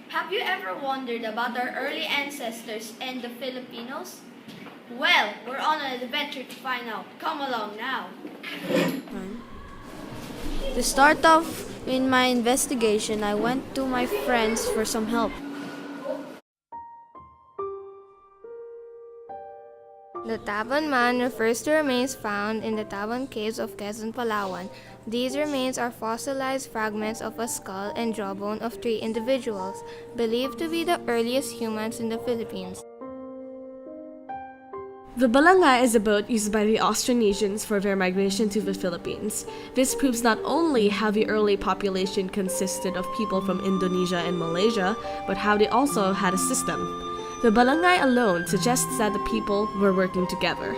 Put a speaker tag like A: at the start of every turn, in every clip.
A: have you ever wondered about our early ancestors and the Filipinos? Well, we're on an adventure to find out. Come along now.
B: To start off in my investigation, I went to my friends for some help.
C: The Tabon Man refers to remains found in the Tabon caves of Quezon, Palawan. These remains are fossilized fragments of a skull and jawbone of 3 individuals, believed to be the earliest humans in the Philippines.
D: The balangay is a boat used by the Austronesians for their migration to the Philippines. This proves not only how the early population consisted of people from Indonesia and Malaysia, but how they also had a system. The balangay alone suggests that the people were working together.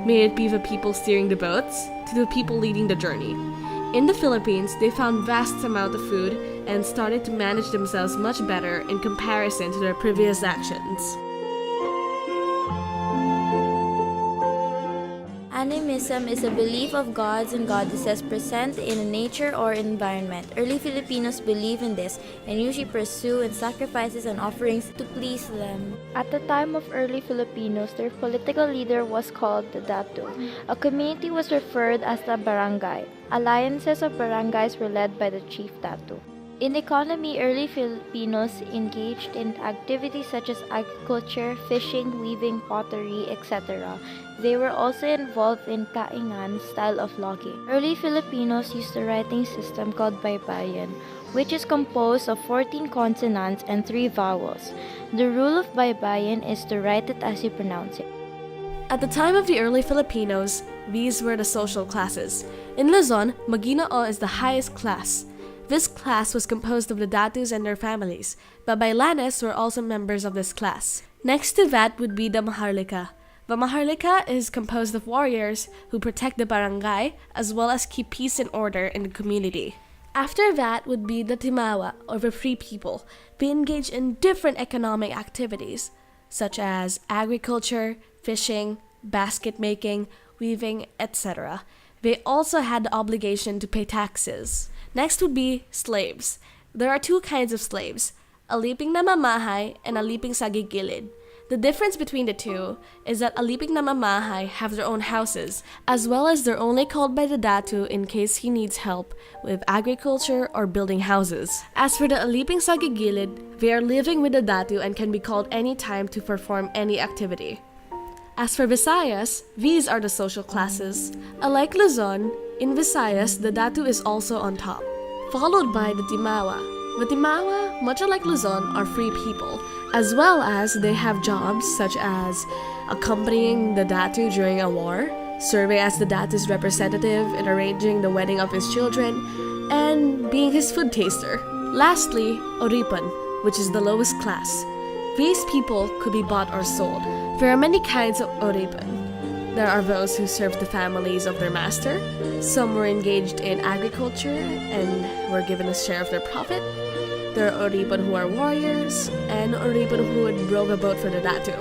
D: May it be the people steering the boats to the people leading the journey. In the Philippines, they found vast amount of food and started to manage themselves much better in comparison to their previous actions.
E: Animism is a belief of gods and goddesses present in a nature or environment. Early Filipinos believe in this and usually pursue and sacrifices and offerings to please them.
F: At the time of early Filipinos, their political leader was called the Datu. A community was referred as the barangay. Alliances of barangays were led by the chief Datu. In economy, early Filipinos engaged in activities such as agriculture, fishing, weaving, pottery, etc. They were also involved in kaingan style of logging. Early Filipinos used a writing system called baybayin, which is composed of 14 consonants and 3 vowels. The rule of baybayin is to write it as you pronounce it.
D: At the time of the early Filipinos, these were the social classes. In Luzon, Maginoo is the highest class. This class was composed of the datus and their families. Babaylanes were also members of this class. Next to that would be the maharlika. The maharlika is composed of warriors who protect the barangay as well as keep peace and order in the community. After that would be the timawa, or the free people. They engage in different economic activities such as agriculture, fishing, basket making, weaving, etc. They also had the obligation to pay taxes. Next would be slaves. There are 2 kinds of slaves, aliping namamahay and aliping sagigilid. The difference between the 2 is that aliping namamahay have their own houses, as well as they're only called by the datu in case he needs help with agriculture or building houses. As for the aliping sagigilid, they are living with the datu and can be called any time to perform any activity. As for Visayas, these are the social classes. Unlike Luzon, in Visayas, the datu is also on top, followed by the timawa. The timawa, much like Luzon, are free people, as well as they have jobs such as accompanying the datu during a war, serving as the datu's representative in arranging the wedding of his children, and being his food taster. Lastly, oripan, which is the lowest class. These people could be bought or sold. There are many kinds of oripan. There are those who served the families of their master. Some were engaged in agriculture and were given a share of their profit. There are oripan who are warriors, and oripan who would row a boat for the datu.